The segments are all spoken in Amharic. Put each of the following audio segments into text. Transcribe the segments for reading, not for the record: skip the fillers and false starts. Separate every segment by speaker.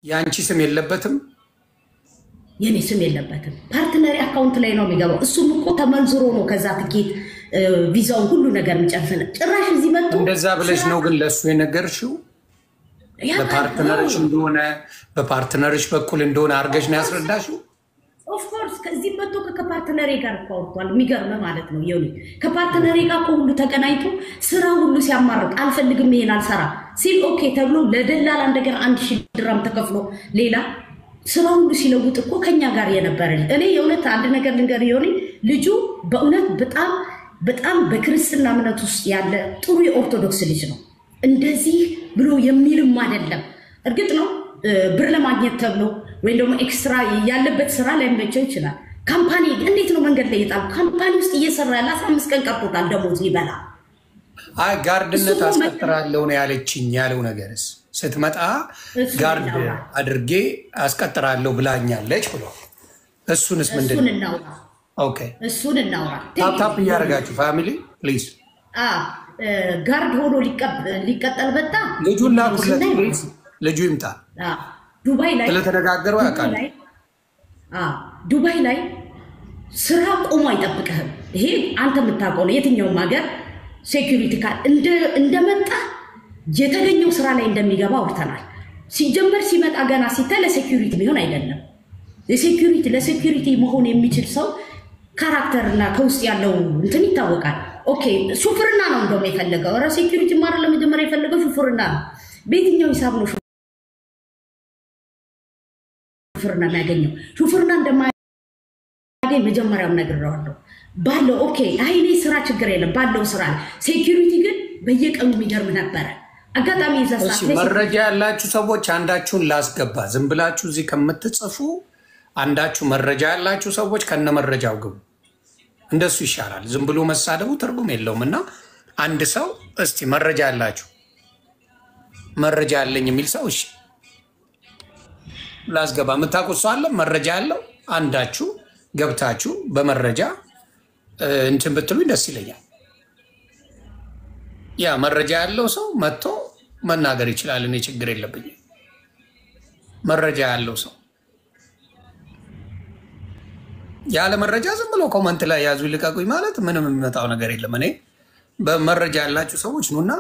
Speaker 1: ያንቺ ስም የለበትም
Speaker 2: የኔ ስም የለበትም ፓርትነር አካውንት ላይ ነው የሚገባው እሱም እኮ ተመንዝሮ ነው ከዛ ትኬት ቪዛው ሁሉ ነገር እንጨርሰን ጭራሽ እዚህ መጥቶ
Speaker 1: እንደዛ ብለሽ ነው ግን ለሱ የነገርሽው በፓርትነርሽ እንደሆነ በፓርትነርሽ በኩል እንደሆነ አርገሽ ነው ያስረዳሽው
Speaker 2: ኦፍ ኮርስ ከዚህ መጥቶ ከፓርትነሬ ጋር ቆርጧል የሚገርም ማለት ነው ይሁን ከፓርትነሬ ጋር ሁሉ ተገናኝቶ ስራ ሁሉ ሲያማርጥ አልፈልግም ይሄን አልሰራ ሲል ኦኬ ተብሎ ለደላላ እንደገና 1000 ድራም ተከፍሎ ሌላ ስራ ሁሉ ሲለውጥ እኮ ከኛ ጋር የነበረ እኔ የእውነት አንድ ነገር ልንገር ይሁን ልጁ በእውነት በጣም በክርስትና እምነት ውስጥ ያለ ጥሩ የኦርቶዶክስ ልጅ ነው እንደዚህ ብሎ የሚልም አይደለም እርግጥ ነው ብር ለማግኘት ተብሎ ወይ ደግሞ ኤክስትራ ያለበት ስራ ላይ መቼ ይችላል ካምፓኒ እንዴት ነው መንገድ ላይ ይጣል ካምፓኒ ውስጥ እየሰራ ያለ 15 ቀን ቀርቶታል ደሞዝ ሊበላ
Speaker 1: አይ ጋርድነት አስቀጥራለሁ ነው ያለችኝ ያለው ነገርስ ስትመጣ ጋርድ አድርጌ አስቀጥራለሁ ብላኛለች ብሎ እሱንስ ምንድነው ኦኬ
Speaker 2: እሱን እናውራ
Speaker 1: ታፕ ያረጋችሁ ፋሚሊ ፕሊዝ
Speaker 2: ጋርድ ሆኖ ሊቀጠል በጣ
Speaker 1: ልጁን ላኩለት ፕሊዝ ልጁ ይምጣ
Speaker 2: ዱባይ ላይ
Speaker 1: ስለተነጋገሩ ያውቃል
Speaker 2: ዱባይ ላይ ስራ ቆሞ አይጠብቅህም ይሄ አንተ የምታውቀው ነው የትኛውም ሀገር ሴኩሪቲ ካል እንደመጣ የተገኘው ስራ ላይ እንደሚገባ አውርተናል ሲጀመር ሲመጣ ገና ሲታይ ለሴኩሪቲ ቢሆን አይደለም ለሴኩሪቲ መሆን የሚችል ሰው ካራክተርና ከውስጥ ያለው እንትን ይታወቃል ኦኬ ሹፍርና ነው እንደውም የፈለገው ራ ሴኩሪቲ ማራ ለመጀመሪያ የፈለገው ሹፍርና ነው በየትኛው ሂሳብ ነው ሹፍርና የሚያገኘው ሹፍርና እንደማያገኝ መጀመሪያም ነግሬዋለሁ ባለው ኦኬ አይኔ ስራ ችግር የለም ባለው ስራ ሴኩሪቲ ግን በየቀኑ የሚገርም ነበር አጋጣሚ ይዛሳት
Speaker 1: መረጃ ያላችሁ ሰዎች አንዳችሁን ላስገባ ዝም ብላችሁ እዚህ ከምትጽፉ አንዳችሁ መረጃ ያላችሁ ሰዎች ከነ መረጃው ግቡ እንደሱ ይሻላል ዝም ብሎ መሳደቡ ትርጉም የለውምና አንድ ሰው እስቲ መረጃ ያላችሁ መረጃ ያለኝ የሚል ሰው እሺ ላስገባ መታቆስ አለ መረጃ ያለው አንዳችሁ ገብታችሁ በመረጃ እንትን ብትሉ ደስ ይለኛል ያ መረጃ ያለው ሰው መጥቶ መናገር ይችላል እኔ ችግር የለብኝም መረጃ ያለው ሰው ያለ መረጃ ዝም ብሎ ኮመንት ላይ ያዙ ይልቀቁኝ ማለት ምንም የሚመጣው ነገር የለም እኔ በመረጃ ያላችሁ ሰዎች ነውና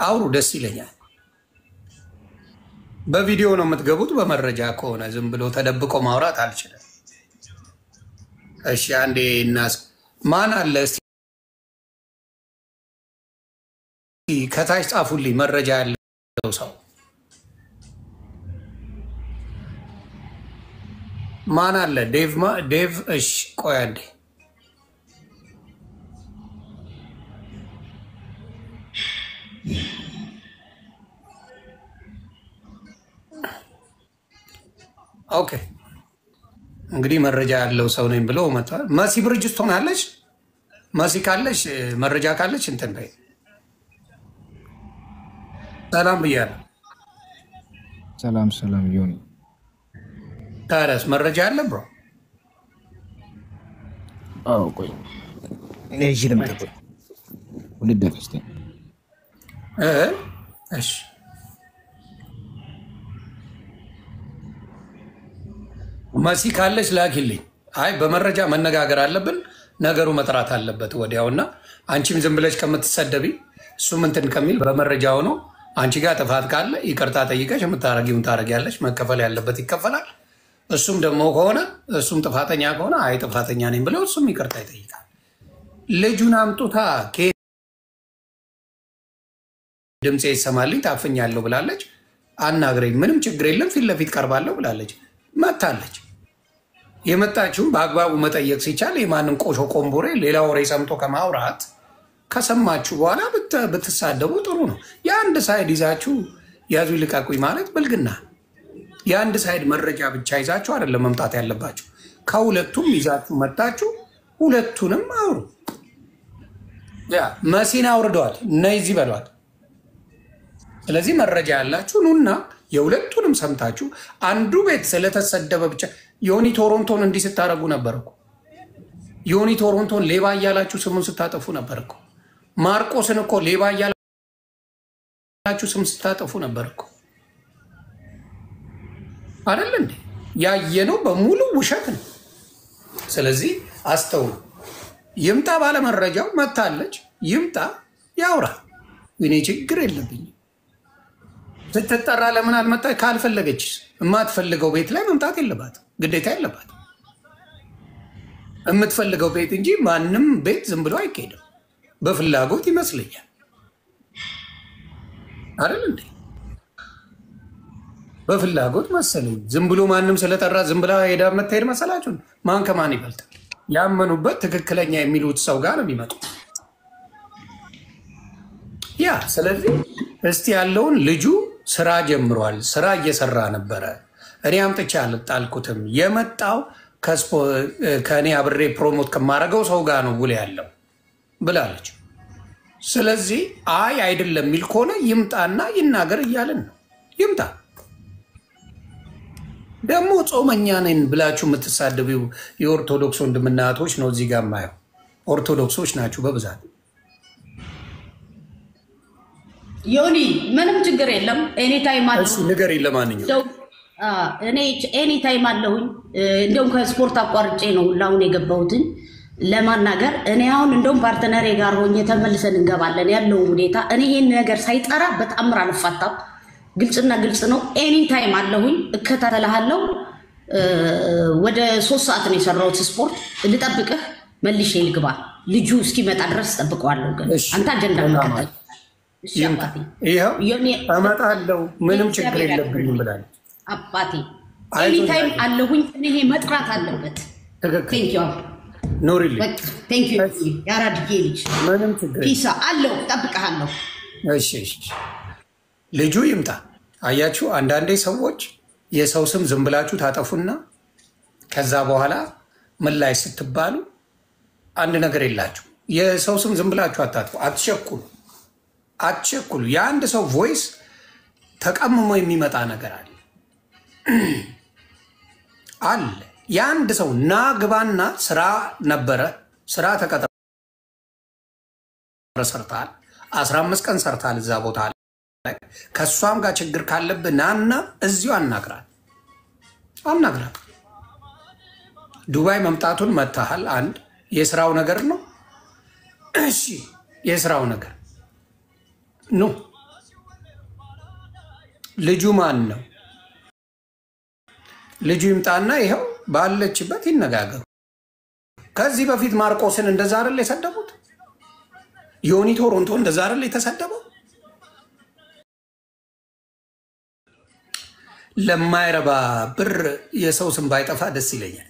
Speaker 1: አውሩ ደስ ይለኛል በቪዲዮ ነው የምትገቡት በመረጃ ከሆነ ዝም ብሎ ተደብቆ ማውራት አልችልም እሺ አንዴ እናስ ማን አለ እስቲ ከታች ጻፉልኝ መረጃ ያለው ሰው ማን አለ ዴቭ እሺ ቆይ አንዴ ኦኬ እንግዲህ መረጃ ያለው ሰው ነኝ ብሎ መጣ መሲ ብርጅስቶን አለች መሲ ካለች መረጃ ካለች እንትን በይ ሰላም ብያለሁ
Speaker 3: ሰላም ዮኒ
Speaker 1: ታዲያስ መረጃ አለ ብሮ
Speaker 3: አዎ ቆይ እሺ ልምጣ ወልደህ
Speaker 1: እሺ መሲ ካለች ላኪልኝ አይ በመረጃ መነጋገር አለብን ነገሩ መጥራት አለበት ወዲያውና አንቺም ዝም ብለሽ ከምትሰደቢ እሱም እንትን ከሚል በመረጃ ሆኖ አንቺ ጋር ጥፋት ካለ ይቅርታ ጠይቀሽ የምታረጊውን ታረጊያለሽ መከፈል ያለበት ይከፈላል እሱም ደግሞ ከሆነ እሱም ጥፋተኛ ከሆነ አይ ጥፋተኛ ነኝ ብለው እሱም ይቅርታ ይጠይቃል ልጁን አምጡታ ድምጼ ይሰማልኝ ታፍኛለሁ ብላለች አናግረኝ ምንም ችግር የለም ፊት ለፊት ቀርባለሁ ብላለች መታለች የመጣችው በአግባቡ መጠየቅ ሲቻል የማንን ቆሾ ቆምቦሬ ሌላ ወሬ ሰምቶ ከማውራት ከሰማችሁ በኋላ ብትሳደቡ ጥሩ ነው የአንድ ሳይድ ይዛችሁ ያዙ ይልቀቁኝ ማለት ብልግና የአንድ ሳይድ መረጃ ብቻ ይዛችሁ አይደለም መምጣት ያለባችሁ ከሁለቱም ይዛችሁ መጣችሁ ሁለቱንም አውሩ ያ መሲና አውርደዋል ነይዚ በሏት ስለዚህ መረጃ ያላችሁ ኑና የሁለቱንም ሰምታችሁ አንዱ ቤት ስለተሰደበ ብቻ ዮኒ ቶሮንቶን እንዲህ ስታረጉ ነበርኩ ዮኒ ቶሮንቶን ሌባ እያላችሁ ስሙን ስታጠፉ ነበርኩ ማርቆስን እኮ ሌባ እያላችሁ ስም ስታጠፉ ነበርኩ አይደል እንዴ? ያየነው በሙሉ ውሸት ነው። ስለዚህ አስተውሉ። ይምጣ ባለመረጃው መታለች፣ ይምጣ ያውራ። እኔ ችግር የለብኝም። ስትጠራ ለምን አልመጣች? ካልፈለገች የማትፈልገው ቤት ላይ መምጣት የለባትም፣ ግዴታ የለባትም። የምትፈልገው ቤት እንጂ ማንም ቤት ዝም ብሎ አይካሄድም። በፍላጎት ይመስለኛል አይደል እንዴ? በፍላጎት መሰለኝ። ዝም ብሎ ማንም ስለጠራ ዝም ብላ ሄዳ የምትሄድ መሰላችሁ? ማን ከማን ይበልጣል? ያመኑበት ትክክለኛ የሚሉት ሰው ጋር ነው የሚመጡት። ያ ስለዚህ እስቲ ያለውን ልጁ ስራ ጀምሯል። ስራ እየሰራ ነበረ። እኔ አምጥቼ አልጣልኩትም። የመጣው ከእኔ አብሬ ፕሮሞት ከማደርገው ሰው ጋር ነው ውል ያለው ብላለች። ስለዚህ አይ አይደለም የሚል ከሆነ ይምጣና ይናገር እያልን ነው። ይምጣ። ደግሞ ጾመኛ ነን ብላችሁ የምትሳደቢው የኦርቶዶክስ ወንድምና እህቶች ነው እዚህ ጋር ማየው። ኦርቶዶክሶች ናችሁ በብዛት።
Speaker 2: ዮኒ ምንም ችግር የለም። ኤኒታይም አለ
Speaker 1: ነገር ለማንኛውም
Speaker 2: እኔ ኤኒታይም አለሁኝ። እንደውም ከስፖርት አቋርጬ ነው ሁላውን የገባሁትን ለማናገር። እኔ አሁን እንደውም ፓርትነሬ ጋር ሆኜ ተመልሰን እንገባለን ያለው ሁኔታ። እኔ ይሄን ነገር ሳይጠራ በጣምር አልፋታም። ግልጽና ግልጽ ነው። ኤኒታይም አለሁኝ፣ እከታተልሃለሁ። ወደ 3 ሰዓት ነው የሰራሁት ስፖርት። ልጠብቅህ፣ መልሼ ልግባ። ልጁ እስኪመጣ ድረስ ጠብቀዋለሁ። ግን አንተ አጀንዳ መከተል
Speaker 1: እመጣለሁ፣ ምንም ችግር የለብኝም ብላለች።
Speaker 2: አባቴ ኤኒታይም አለሁኝ። ይሄ መጥራት አለበት።
Speaker 1: ኑሪልኝ።
Speaker 2: ያራድጌ ልጅ
Speaker 1: ምንም ችግር
Speaker 2: ፒሳ አለው፣ ጠብቀሃለሁ።
Speaker 1: እሺ ልጁ ይምጣ። አያችሁ፣ አንዳንዴ ሰዎች የሰው ስም ዝም ብላችሁ ታጠፉና ከዛ በኋላ ምን ላይ ስትባሉ አንድ ነገር የላችሁ። የሰው ስም ዝም ብላችሁ አታጥፉ። አትቸኩሉ። የአንድ ሰው ቮይስ ተቀምሞ የሚመጣ ነገር አለ አለ። የአንድ ሰው ና ግባና ስራ ነበረ፣ ስራ ተቀጥረ ሰርታል፣ 15 ቀን ሰርታል እዛ ቦታ ላይ። ከእሷም ጋር ችግር ካለብህ ናና እዚሁ አናግራት። ዱባይ መምጣቱን መታሃል። አንድ የስራው ነገር ነው። እሺ የስራው ነገር ኖ ልጁ ማን ነው? ልጁ ይምጣና ይኸው ባለችበት ይነጋገሩ። ከዚህ በፊት ማርቆስን እንደዛ አይደል የሰደቡት? ዮኒ ቶሮንቶ እንደዛ አይደል የተሰደበው? ለማይረባ ብር የሰው ስም ባይጠፋ ደስ ይለኛል።